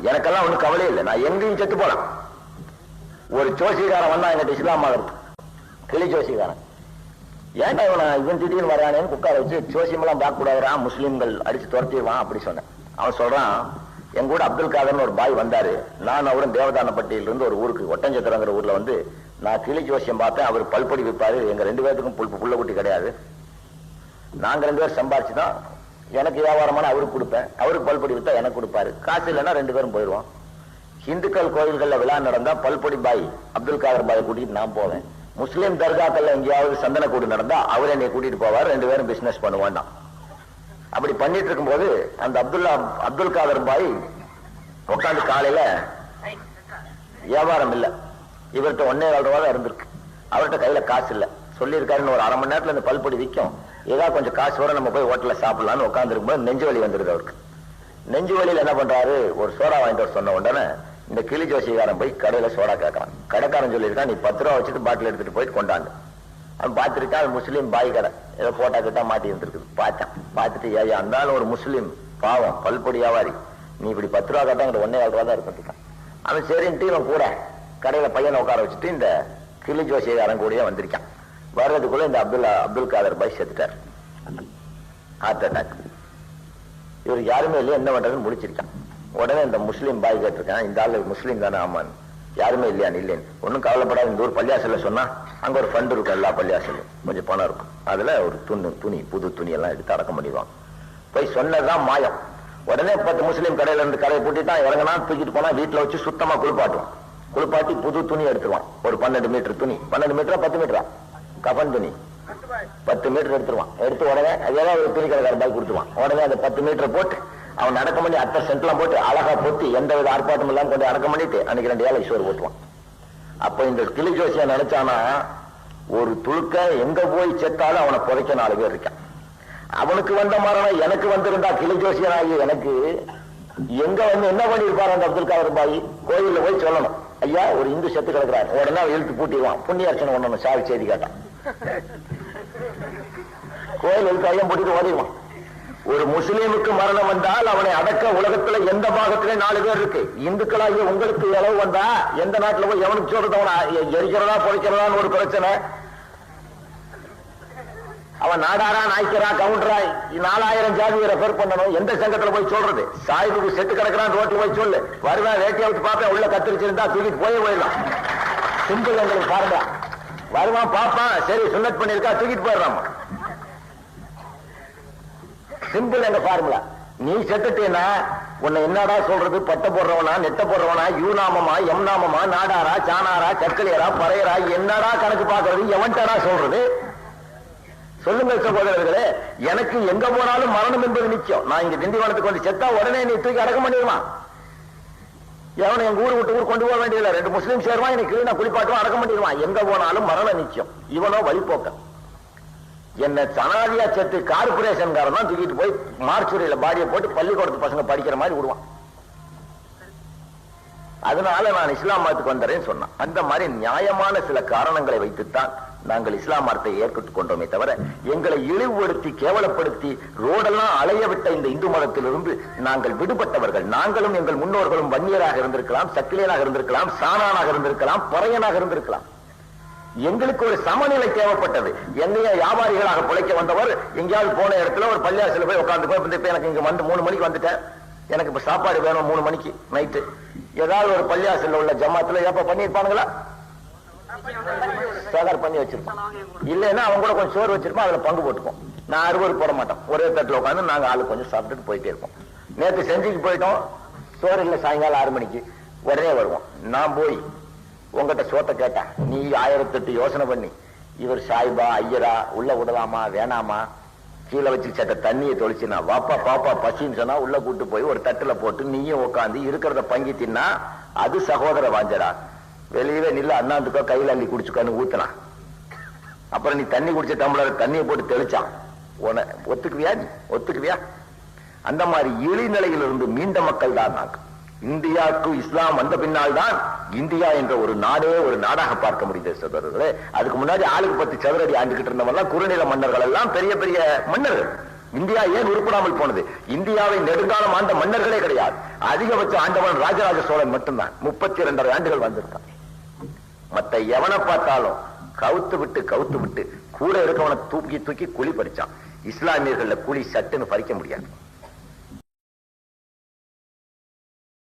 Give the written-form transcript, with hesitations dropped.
எனக்கெல்லாம் ஒன்றும் கவலை இல்லை, நான் எங்கேயும் செத்து போலாம். ஒரு ஜோசிகாரன் வந்தா எங்கிட்ட இஸ்லாம் ஆகிறது, கிளி ஜோசிகாரன். ஏன்டா இவன் திடீர்னு வரானேன்னு உட்கார வச்சு ஜோசியமெல்லாம் பார்க்க கூடாதுரா, முஸ்லீம்கள் அடிச்சு துரத்திடுவான் அப்படி சொன்னேன். அவன் சொல்றான், என் கூட அப்துல் காதர்னு ஒரு பாய் வந்தாரு, நான் அவரும் தேவதானப்பட்டியில இருந்து ஒரு ஊருக்கு ஒட்டஞ்சத்திரங்கிற ஊர்ல வந்து நான் கிளி ஜோசியம் பார்த்தேன். அவர் பல்பொடி விற்பாரு, எங்க 2 பேருக்கும் புள்ள குட்டி கிடையாது, நாங்க 2 பேரும் சம்பாரிச்சுதான் எனக்கு வியாபாரமான அவருக்கு கொடுப்பேன், அவருக்கு பல்பொடி வித்தா எனக்கு கொடுப்பாரு, காசு இல்லைன்னா 2 பேரும் போயிடுவோம். இந்துக்கள் கோயில்கள்ல விழா நடந்தா பல்பொடி பாய் அப்துல் காதர் பாயை கூட்டிட்டு நான் போவேன். முஸ்லீம் தர்காக்கள்ல எங்கேயாவது சந்தன கூடு நடந்தா அவர் என்னை கூட்டிட்டு போவார், 2 பேரும் பிசினஸ் பண்ணுவான். அப்படி பண்ணிட்டு இருக்கும்போது அந்த அப்துல் காதர் பாய் உட்காந்து காலையில வியாபாரம் இல்லை, இவர்கிட்ட 1.25 ரூபா தான் இருந்திருக்கு, அவர்கிட்ட கையில காசு இல்லை. சொல்லியிருக்காருன்னு ஒரு 1/2 மணி நேரத்துல இந்த பல்பொடி விற்கும், ஏதாவது கொஞ்சம் காசு வர நம்ம போய் ஹோட்டல்ல சாப்பிடலாம்னு உட்கார்ந்து இருக்கும்போது நெஞ்சு வலி வந்துருக்கு அவருக்கு. நெஞ்சு வலியில என்ன பண்றாரு, ஒரு சோடா வாங்கிட்டு வர சொன்ன உடனே இந்த கிளி ஜோசிகாரன் போய் கடையில சோடா கேட்கறான். கடைக்காரன் சொல்லியிருக்கான், நீ 10 ரூபா வச்சுட்டு பாட்டில் எடுத்துட்டு போயிட்டு கொண்டாண்டு. அவன் பார்த்துருக்கான், அது முஸ்லீம் பாய் கடை, ஏதோ போட்டா கிட்டா மாட்டி இருந்திருக்குது. பார்த்தான், பார்த்துட்டு ஏயா இருந்தாலும் ஒரு முஸ்லீம் பாவம் பல்பொடி வியாபாரி, நீ இப்படி 10 ரூபா கேட்டா 1.25 ரூபா தான் இருக்கான். அவன் சரின்ட்டு இவன் கூட கடையில பையனை உட்கார வச்சுட்டு இந்த கிளி ஜோசிகாரன் கூடயே வந்திருக்கான். வர்றதுக்குள்ள இந்த அப்துல் காதர் பாய் செத்துட்டார், ஹார்ட் அட்டாக். இவர் யாருமே இல்லையா, என்ன பண்றதுன்னு முடிச்சிருக்கான். உடனே இந்த முஸ்லீம் பாய் கேட்டிருக்கான், இந்த ஆளு முஸ்லீம் தானே? ஆமான்னு. யாருமே இல்லையா? இல்லைன்னு. ஒன்னும் கவலைப்படாது, இந்த ஊர் பள்ளியாசல்ல சொன்னா அங்க ஒரு ஃபண்ட் இருக்கும், எல்லா பள்ளியாசலும் கொஞ்சம் பணம் இருக்கும், அதுல ஒரு துணி புது துணி எல்லாம் எடுத்து அடக்கம் பண்ணிடுவாங்க. போய் சொன்னதுதான் மாயம். உடனே 10 முஸ்லீம் கடையில இருந்து கடையை பூட்டிட்டான், இறங்கினா தூக்கிட்டு போனா வீட்டுல வச்சு சுத்தமா குளிப்பாட்டுவான். குளிப்பாட்டி புது துணி எடுத்துருவான், ஒரு 12 மீட்டர் துணி, 12 மீட்டரா 10 மீட்டரா கஃன் துணி, 10 மீட்டர் எடுத்துருவான். எடுத்து உடனே ஏதாவது ஒரு துணி கடைக்கார பாய் கொடுத்துருவான். உடனே அந்த 10 மீட்டர் போட்டு அவன் அடக்கம் பண்ணி அத்தை சென்ட்லாம் போட்டு அழகா போட்டு எந்த வித ஆர்ப்பாட்டம் எல்லாம் கொண்டு அடக்கம் பண்ணிட்டு அன்னைக்கு 2 ஏழை சோறு போட்டுவான். அப்ப இந்த கிளி ஜோசியா நினைச்சானா, ஒரு துளுக்க எங்க போய் செத்தாலும் அவனை புதைக்க 4 பேர் இருக்கான். அவனுக்கு வந்த மரணம் எனக்கு வந்திருந்தா கிளி ஜோசியனாகி எனக்கு எங்க வந்து என்ன பண்ணிருப்பாரு அந்த அப்துல் காதர் பாய்? கோயில்ல போய் சொல்லணும், ஐயா ஒரு இந்து செத்து கிடக்கிறார், உடனே அவன் இழுத்து பூட்டிடுவான், புண்ணிய அர்ச்சனை பண்ணணும், சாவி செய்தி கேட்டான். கோயில் இழுத்து ஐயம் பூட்டிட்டு ஓடிடுவான். ஒரு முஸ்லீமுக்கு மரணம் வந்தால் அவனை அடக்க உலகத்துல எந்த பாகத்திலே 4 பேர் இருக்கு. இந்துக்களாகிய உங்களுக்கு இளவு வந்தா எந்த நாட்டுல போய் எவனுக்கு சொல்றது, அவனை எரிக்கிறதா பொழைக்கிறதான்னு ஒரு பிரச்சனை. அவன் நாடாரா நாய்க்கிறா கவுண்டரா 4000 ஜாதி ரெஃபர் பண்ணணும், எந்த சங்கத்துல போய் சொல்றது? சாயிபுக்கு செட்டு கிடக்கிறான், ரோட்ல போய் சொல்லு, வருவேன் வேட்டியை விட்டு பார்ப்பேன், உள்ள கத்திரிச்சிருந்தா தூக்கிட்டு போயிடலாம். சிம்பிள் எங்களுக்கு பாருங்க, வருவான் பார்ப்பான், சரி சுன்னத் பண்ணிருக்கா தூக்கிட்டு போயிடலாம். சிம்பிள் எங்க ஃபார்முலா. நீ செத்துட்டேன்னா உன்னை என்னடா சொல்றது? பட்ட போடுறவனா, நெட்ட போடுறவனா, யூ நாமமா, எம் நாமமா, நாடாரா, சானாரா, சக்கலியரா, பறையரா, என்னடா கணக்கு பாக்குறது? எவன்டா சொல்றது? சொல்லுங்கள் சகோதரர்களே, எனக்கு எங்க போனாலும் மரணம் என்பது நிச்சயம். நான் இங்க திண்டிவனத்துக்கு வந்து செத்தா உடனே நீ தூக்கி அடக்கம் பண்ணிடுவான். எவனை எங்க ஊர் விட்டு ஊர் கொண்டு போக வேண்டியதில்லை, 2 முஸ்லீம் சேருவான், எனக்கு கிளீனா குளிப்பாட்டுவான், அடக்கம் பண்ணிடுவான். எங்க போனாலும் மரணம் நிச்சயம். இவனோ வழிபோக்க என்ன சனாதியா செத்து கார்பரேஷன்காரன் தான் தூக்கிட்டு போய் மார்ச்சுரியில பாடியை போட்டு பள்ளிக்கூடத்து பசங்க படிக்கிற மாதிரி விடுவான். அதனால நான் இஸ்லாம் மதத்துக்கு வந்தேன்னு சொன்னான். அந்த மாதிரி நியாயமான சில காரணங்களை வைத்துத்தான் நாங்கள் இஸ்லாம் மதத்தை ஏற்பட்டுக் கொண்டோமே தவிர, எங்களை இழிவுபடுத்தி கேவலப்படுத்தி ரோடெல்லாம் அலைய விட்ட இந்த இந்து மதத்திலிருந்து நாங்கள் விடுபட்டவர்கள். நாங்களும் எங்கள் முன்னோர்களும் வன்னியராக இருந்திருக்கலாம், சக்கிலியனாக இருந்திருக்கலாம், சாணானாக இருந்திருக்கலாம், பறையனாக இருந்திருக்கலாம். எங்களுக்கு ஒரு சமநிலை தேவைப்பட்டது. எங்கேயா வியாபாரிகளாக பிழைக்க வந்தவர் எங்கேயாவது போன இடத்துல ஒரு பள்ளியாசில போய் உட்கார்ந்து போய், இப்ப எனக்கு இங்க வந்து 3 மணிக்கு வந்துட்டேன், எனக்கு இப்ப சாப்பாடு வேணும் 3 மணிக்கு நைட்டு, ஏதாவது ஒரு பள்ளியாசில உள்ள ஜமாத்துல எப்ப பண்ணிருப்பானுங்களா? சேகர் பண்ணி வச்சிருப்போம். இல்லைன்னா அவங்க கூட கொஞ்சம் சோறு வச்சிருப்போம், அதுல பங்கு போட்டுப்போம். நான் 60 போட மாட்டோம், ஒரே தட்டுல உட்காந்து நாங்க ஆளு கொஞ்சம் சாப்பிட்டுட்டு போயிட்டே இருப்போம். நேற்று செஞ்சுக்கு போயிட்டோம், சோறு இல்லை, சாயங்காலம் 6 மணிக்கு உடனே வருவோம். நான் போய் உங்ககிட்ட சோத்தை கேட்டா நீ 1008 யோசனை பண்ணி, இவர் சாய்பா ஐயரா உள்ள விடலாமா வேணாமா, கீழே வச்சு சட்ட தண்ணியை தொளிச்சுனா வாப்பா பாப்பா பசின்னு சொன்னா உள்ள கூட்டு போய் ஒரு தட்டுல போட்டு நீயும் உட்காந்து இருக்கிறத பங்கி தின்னா அது சகோதர வாஞ்சடா. வெளியவே நில்ல, அண்ணாந்துக்கோ கையில அள்ளி குடிச்சுக்கான்னு ஊத்தினா, அப்புறம் நீ தண்ணி குடிச்ச டம்ளர் தண்ணியை போட்டு தெளிச்சான், உன ஒத்துக்குவியா? நீ ஒத்துக்குவியா? அந்த மாதிரி இழிநிலையிலிருந்து மீண்ட மக்கள் தான் நாங்கள். இந்தியாவுக்கு இஸ்லாம் வந்த பின்னால் தான் இந்தியா என்ற ஒரு நாடே ஒரு நாடாக பார்க்க முடியுது சகோதரர்களே. அதுக்கு முன்னாடி ஆளுக்கு 10 சதுரடி ஆண்டுகிட்டு இருந்தவெல்லாம் குறுநில மன்னர்கள் எல்லாம் பெரிய பெரிய மன்னர்கள். இந்தியா ஏன் உருப்படாமல் போனது? இந்தியாவை நெடுங்காலம் ஆண்ட மன்னர்களே கிடையாது. அதிகபட்ச ஆண்டவன் ராஜராஜ சோழன் மட்டும்தான். 32 ஆண்டுகள் வந்திருக்கான். மத்த எவனை பார்த்தாலும் கவுத்து விட்டு கூட இருக்கவனை தூக்கி குழி பறிச்சான். இஸ்லாமியர்கள்ல கூலி சட்டுன்னு பறிக்க முடியாது.